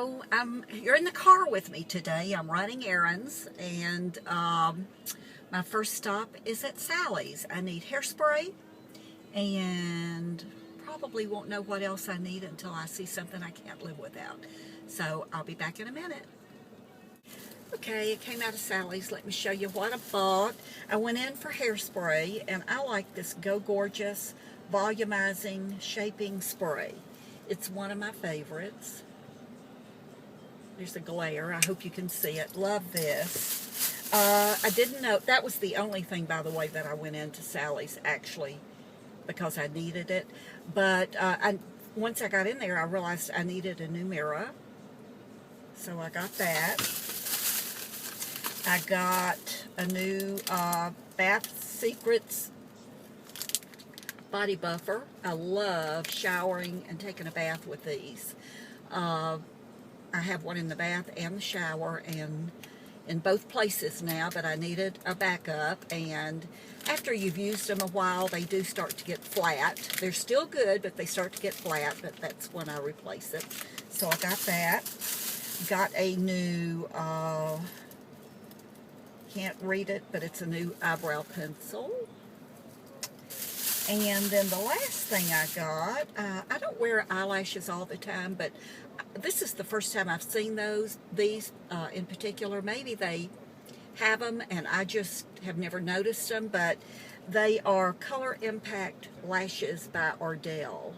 So you're in the car with me today. I'm running errands, and my first stop is at Sally's. I need hairspray, and probably won't know what else I need until I see something I can't live without. So I'll be back in a minute. Okay, it came out of Sally's. Let me show you what I bought. I went in for hairspray, and I like this Go Gorgeous volumizing shaping spray. It's one of my favorites. There's a glare. I hope you can see it. Love this. I didn't know. That was the only thing, by the way, that I went into Sally's, actually, because I needed it. But once I got in there, I realized I needed a new mirror. So I got that. I got a new Bath Secrets body buffer. I love showering and taking a bath with these. I have one in the bath and the shower and in both places now, but I needed a backup, and after you've used them a while, they do start to get flat. They're still good, but they start to get flat, but that's when I replace it. So I got that. Got a new, can't read it, but it's a new eyebrow pencil. And then the last thing I got, I don't wear eyelashes all the time, but this is the first time I've seen these in particular. Maybe they have them and I just have never noticed them, but they are Color Impact Lashes by Ardell.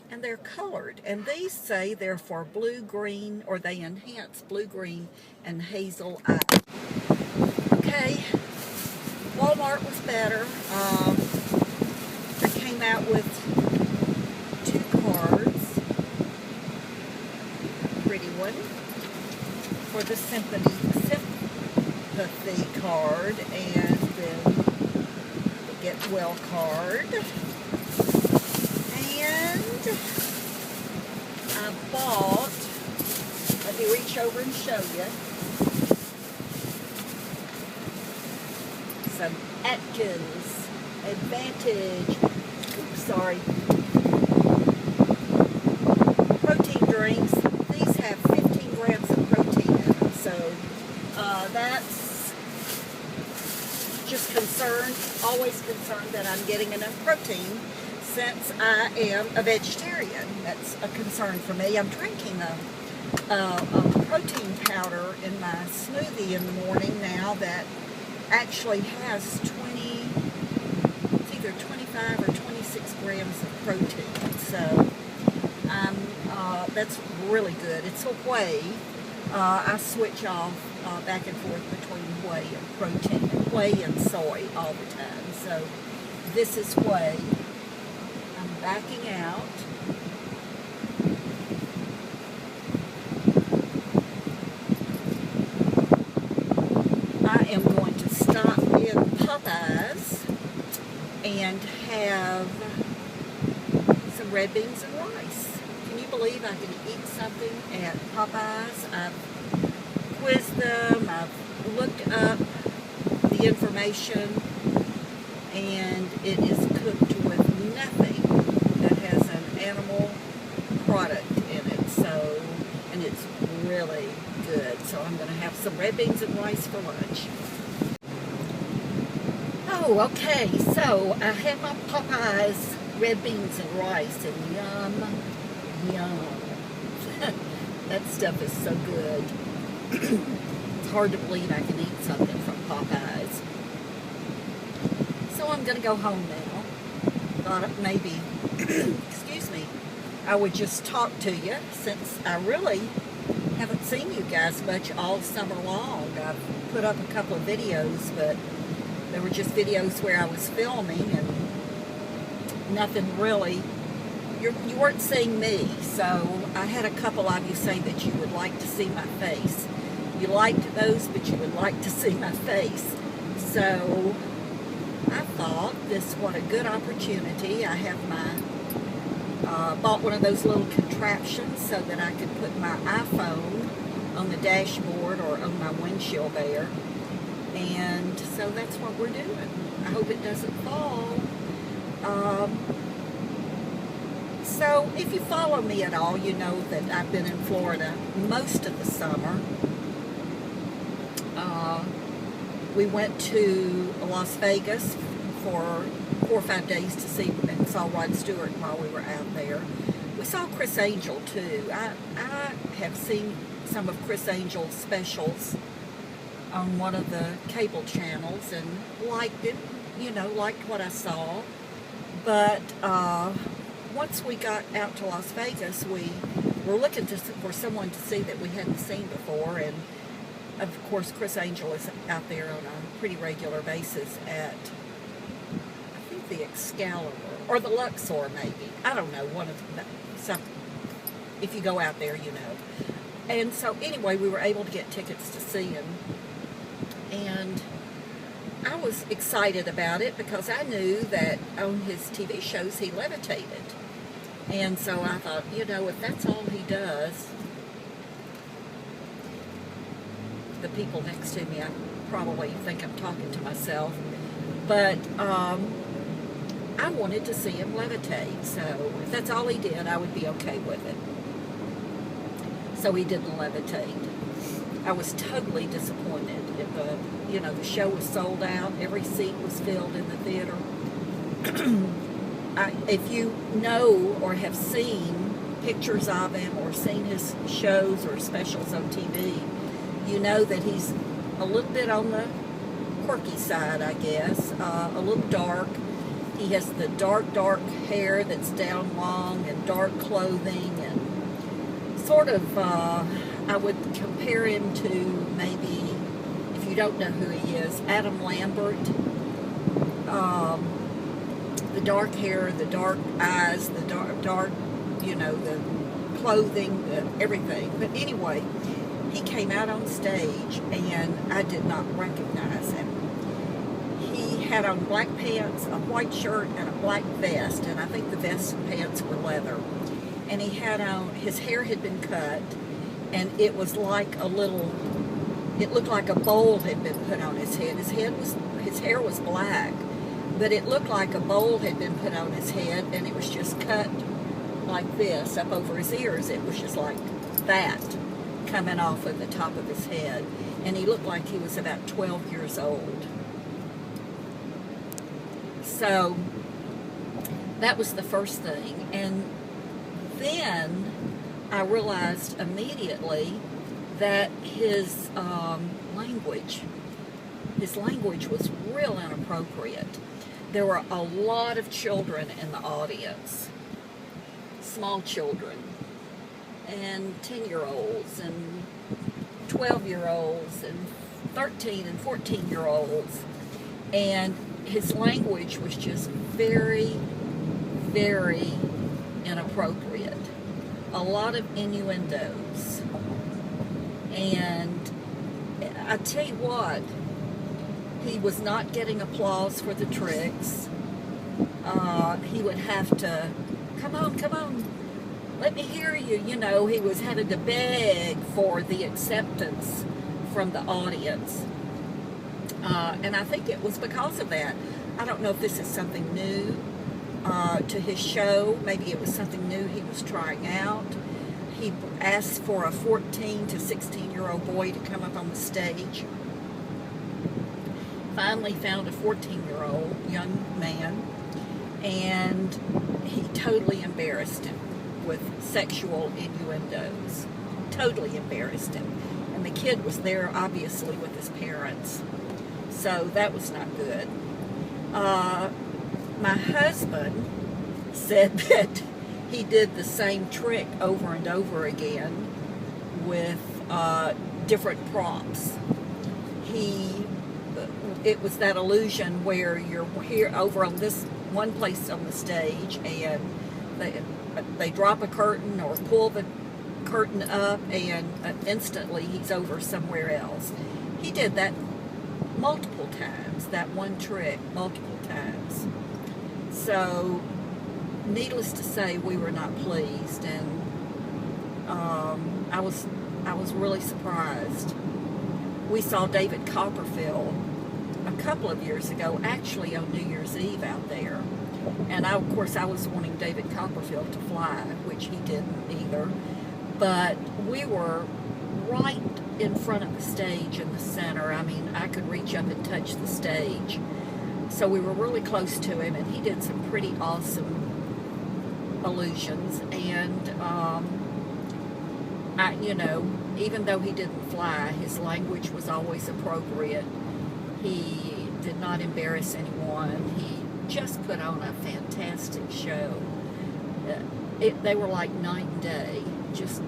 And they're colored, and these say they're for blue, green, or they enhance blue, green, and hazel eye. Okay, Walmart was better. They came out with 2 cards. A pretty one for the sympathy card, and then the Get Well card. And I bought, let me reach over and show you, some Atkins Advantage, protein drinks. These have 15 grams of protein in them, so that's just always concerned that I'm getting enough protein since I am a vegetarian. That's a concern for me. I'm drinking a protein powder in my smoothie in the morning now that actually has it's either 25 or 26 grams of protein. So that's really good. It's a whey. I switch off back and forth between whey and protein, and whey and soy all the time. So this is whey. I'm backing out. I am going to stop in Popeyes and have some red beans and rice. Can you believe I can eat something at Popeyes? I've quizzed them, I've looked up the information, and it is cooked with nothing that has an animal product in it. So, and it's really good. So I'm going to have some red beans and rice for lunch. Oh, okay. So I have my Popeyes red beans and rice, and yum. That stuff is so good. It's hard to believe I can eat something from Popeyes. So I'm going to go home now. Thought maybe, excuse me, I would just talk to you since I really haven't seen you guys much all summer long. I've put up a couple of videos, but they were just videos where I was filming and nothing really. You weren't seeing me, so I had a couple of you say that you would like to see my face. You liked those, but you would like to see my face. So I thought what a good opportunity. I have bought one of those little contraptions so that I could put my iPhone on the dashboard or on my windshield there. And so that's what we're doing. I hope it doesn't fall. So if you follow me at all, you know that I've been in Florida most of the summer. We went to Las Vegas for 4 or 5 days to see and saw Rod Stewart while we were out there. We saw Chris Angel too. I have seen some of Chris Angel's specials on one of the cable channels and liked it, liked what I saw. But once we got out to Las Vegas, we were looking for someone to see that we hadn't seen before, and of course Chris Angel is out there on a pretty regular basis at, I think, the Excalibur or the Luxor, maybe. I don't know, one of them. Some, if you go out there, you know. And so anyway, we were able to get tickets to see him, and I was excited about it because I knew that on his TV shows he levitated. And so I thought, if that's all he does, the people next to me, I probably think I'm talking to myself, but I wanted to see him levitate. So if that's all he did, I would be okay with it. So he didn't levitate. I was totally disappointed. The show was sold out. Every seat was filled in the theater. If you know or have seen pictures of him or seen his shows or specials on TV, you know that he's a little bit on the quirky side, I guess. A little dark. He has the dark hair that's down long and dark clothing, and sort of, I would compare him to maybe, if you don't know who he is, Adam Lambert. The dark hair, the dark eyes, the dark, the clothing, everything. But anyway, he came out on stage, and I did not recognize him. He had on black pants, a white shirt, and a black vest, and I think the vest and pants were leather. And he had on, his hair had been cut, and it was like it looked like a bowl had been put on his head. His hair was black, but it looked like a bowl had been put on his head, and it was just cut like this up over his ears. It was just like that coming off of the top of his head, and he looked like he was about 12 years old. So that was the first thing, and then I realized immediately that his language was real inappropriate. There were a lot of children in the audience, small children, and 10-year-olds, and 12-year-olds, and 13 and 14-year-olds, and his language was just very, very inappropriate. A lot of innuendos. And I tell you what, he was not getting applause for the tricks. He would have to, come on, let me hear you. He was having to beg for the acceptance from the audience. And I think it was because of that. I don't know if this is something new to his show. Maybe it was something new he was trying out. He asked for a 14 to 16-year-old boy to come up on the stage. Finally found a 14-year-old young man, and he totally embarrassed him with sexual innuendos. Totally embarrassed him. And the kid was there, obviously, with his parents. So that was not good. My husband said that he did the same trick over and over again with different props. It was that illusion where you're here over on this one place on the stage, and they drop a curtain or pull the curtain up, and instantly he's over somewhere else. He did that multiple times, that one trick multiple times. So, needless to say, we were not pleased, and I was really surprised. We saw David Copperfield a couple of years ago, actually on New Year's Eve out there. And of course, I was wanting David Copperfield to fly, which he didn't either. But we were right in front of the stage in the center. I mean, I could reach up and touch the stage. So we were really close to him, and he did some pretty awesome illusions. And, even though he didn't fly, his language was always appropriate. He did not embarrass anyone. He just put on a fantastic show. They were like night and day, just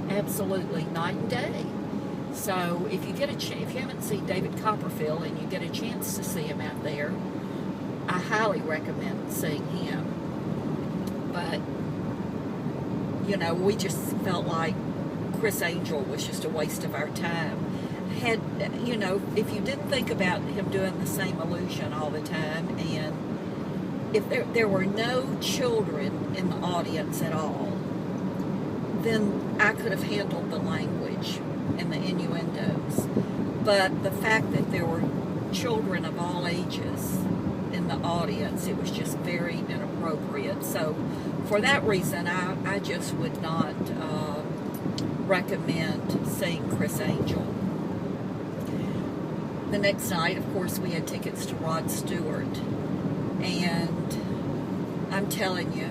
absolutely night and day. So if you get if you haven't seen David Copperfield and you get a chance to see him out there, I highly recommend seeing him. But we just felt like Criss Angel was just a waste of our time. If you didn't think about him doing the same illusion all the time, and if there were no children in the audience at all, then I could have handled the language and the innuendos. But the fact that there were children of all ages in the audience, it was just very inappropriate. So for that reason, I just would not recommend seeing Criss Angel. The next night, of course, we had tickets to Rod Stewart. And I'm telling you,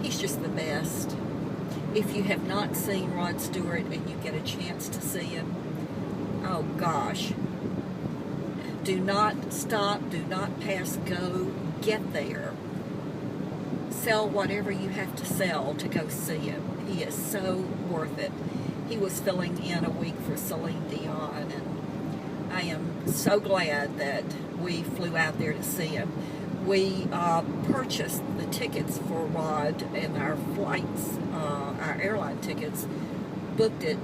he's just the best. If you have not seen Rod Stewart and you get a chance to see him, oh gosh, do not stop, do not pass go, get there. Sell whatever you have to sell to go see him. He is so worth it. He was filling in a week for Celine Dion, and I am so glad that we flew out there to see him. We purchased the tickets for Rod and our flights, our airline tickets, booked it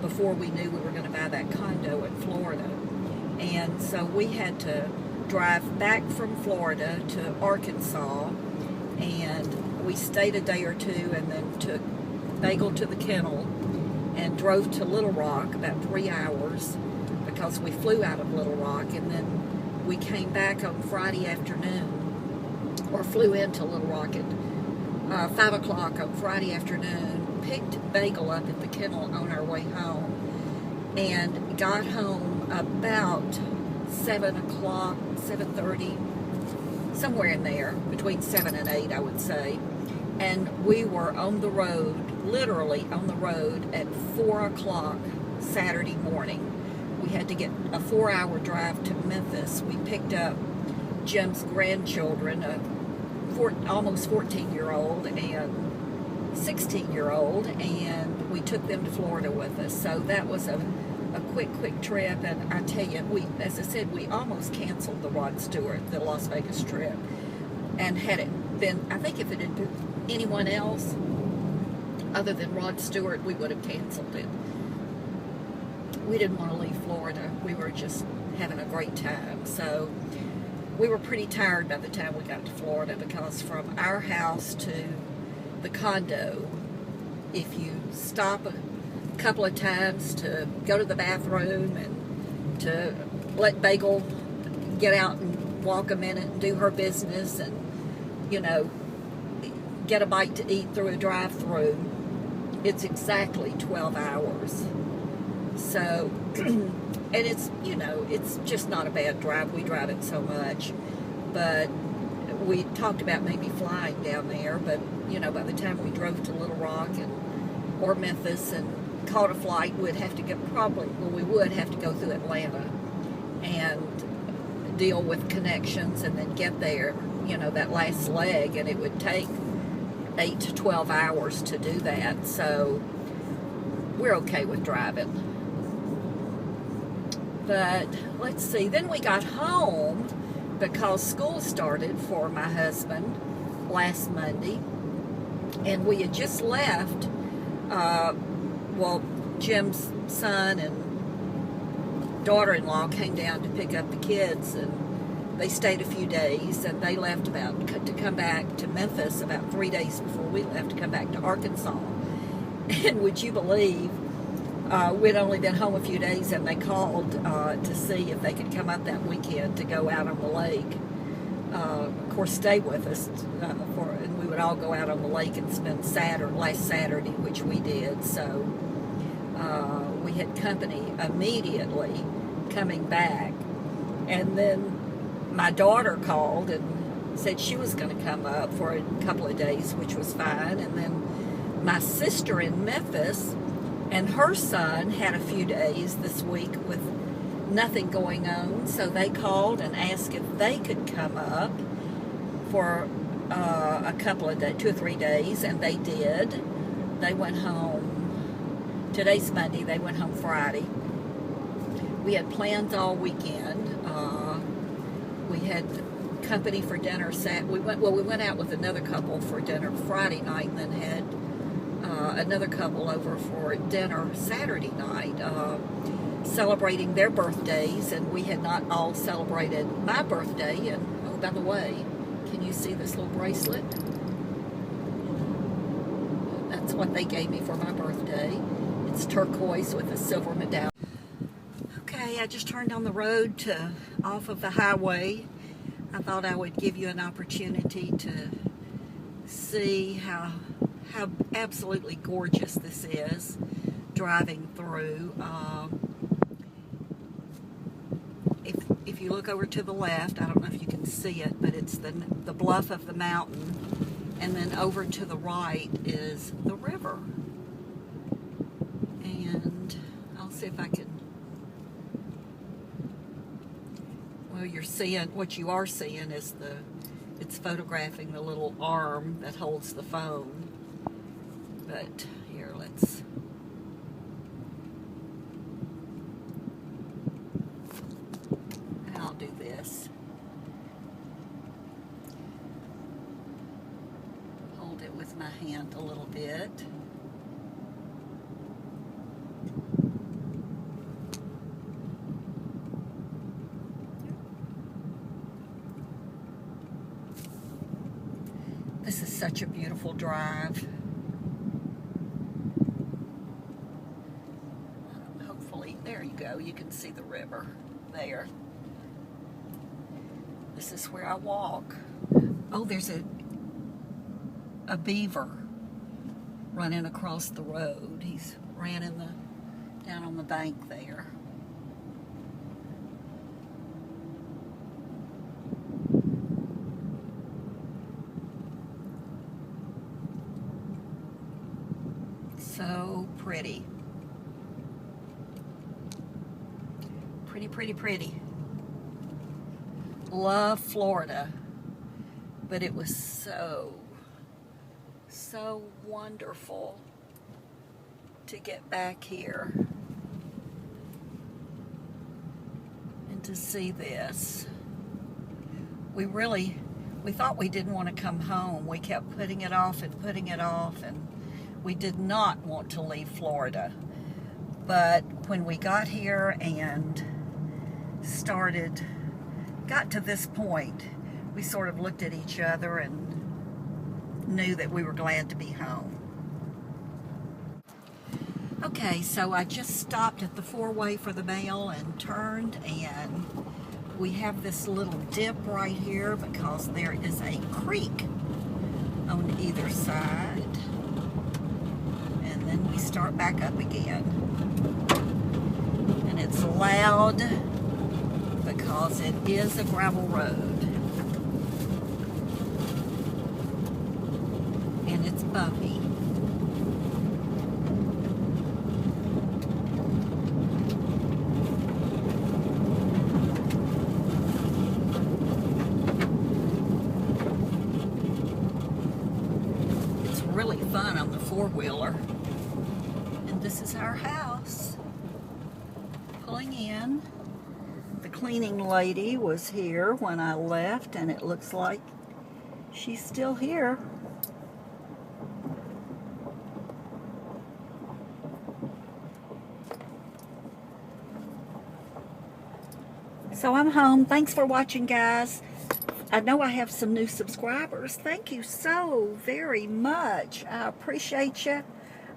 before we knew we were going to buy that condo in Florida. And so we had to drive back from Florida to Arkansas, and we stayed a day or two and then took Bagel to the kennel and drove to Little Rock about 3 hours because we flew out of Little Rock, and then we came back on Friday afternoon, or flew into Little Rock at 5 o'clock on Friday afternoon, picked Bagel up at the kennel on our way home, and got home about 7 o'clock, 7:30, somewhere in there, between 7 and 8, I would say. And we were on the road, literally on the road, at 4 o'clock Saturday morning. We had to get a 4-hour drive to Memphis. We picked up Jim's grandchildren, a almost 14-year-old and 16-year-old, and we took them to Florida with us. So that was a quick trip, and I tell you, as I said, we almost canceled the Rod Stewart, the Las Vegas trip. And had it been, I think if it had been anyone else other than Rod Stewart, we would have canceled it. We didn't want to leave Florida. We were just having a great time. So we were pretty tired by the time we got to Florida, because from our house to the condo, if you stop a couple of times to go to the bathroom and to let Bagel get out and walk a minute and do her business and, get a bite to eat through a drive-through, it's exactly 12 hours. So, and it's, it's just not a bad drive. We drive it so much. But we talked about maybe flying down there, but, by the time we drove to Little Rock or Memphis and caught a flight, we would have to go through Atlanta and deal with connections and then get there, that last leg, and it would take 8 to 12 hours to do that. So we're okay with driving. But let's see, then we got home because school started for my husband last Monday, and we had just left. Jim's son and daughter-in-law came down to pick up the kids, and they stayed a few days, and they left to come back to Memphis about 3 days before we left to come back to Arkansas. And would you believe, we'd only been home a few days, and they called to see if they could come up that weekend to go out on the lake of course, stay with us, and we would all go out on the lake and spend last Saturday, which we did. So we had company immediately coming back, and then my daughter called and said she was going to come up for a couple of days, which was fine. And then my sister in Memphis and her son had a few days this week with nothing going on, so they called and asked if they could come up for a couple of days, 2 or 3 days, and they did. They went home. Today's Monday. They went home Friday. We had plans all weekend. We had company for dinner. We went out with another couple for dinner Friday night, and then had another couple over for dinner Saturday night, celebrating their birthdays, and we had not all celebrated my birthday. And oh, by the way, can you see this little bracelet? That's what they gave me for my birthday. It's turquoise with a silver medallion. Okay, I just turned on the road off of the highway. I thought I would give you an opportunity to see how absolutely gorgeous this is driving through. If you look over to the left, I don't know if you can see it, but it's the bluff of the mountain, and then over to the right is the river. And I'll see if I can. Well, what you are seeing is it's photographing the little arm that holds the phone. But here, I'll do this. Hold it with my hand a little bit. This is such a beautiful drive. Hopefully, there you go. You can see the river there. This is where I walk. Oh, there's a beaver running across the road. He's ran down on the bank there. So pretty. Pretty, pretty, pretty. Love Florida. But it was so wonderful to get back here and to see this. We thought we didn't want to come home. We kept putting it off, and we did not want to leave Florida. But when we got here and got to this point, we sort of looked at each other and knew that we were glad to be home. Okay, so I just stopped at the four-way for the mail and turned, and we have this little dip right here because there is a creek on either side. And then we start back up again. And it's loud because it is a gravel road. And it's bumpy. It's really fun on the four-wheeler. And this is our house. Pulling in. The cleaning lady was here when I left, and it looks like she's still here. So I'm home. Thanks for watching, guys. I know I have some new subscribers. Thank you so very much. I appreciate you.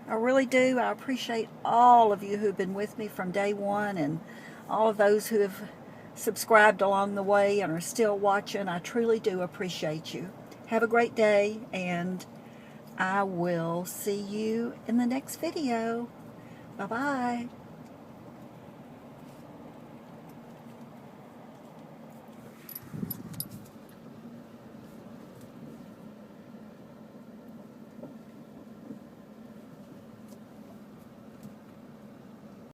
I really do. I appreciate all of you who've been with me from day one, and all of those who have subscribed along the way and are still watching. I truly do appreciate you. Have a great day, and I will see you in the next video. Bye-bye.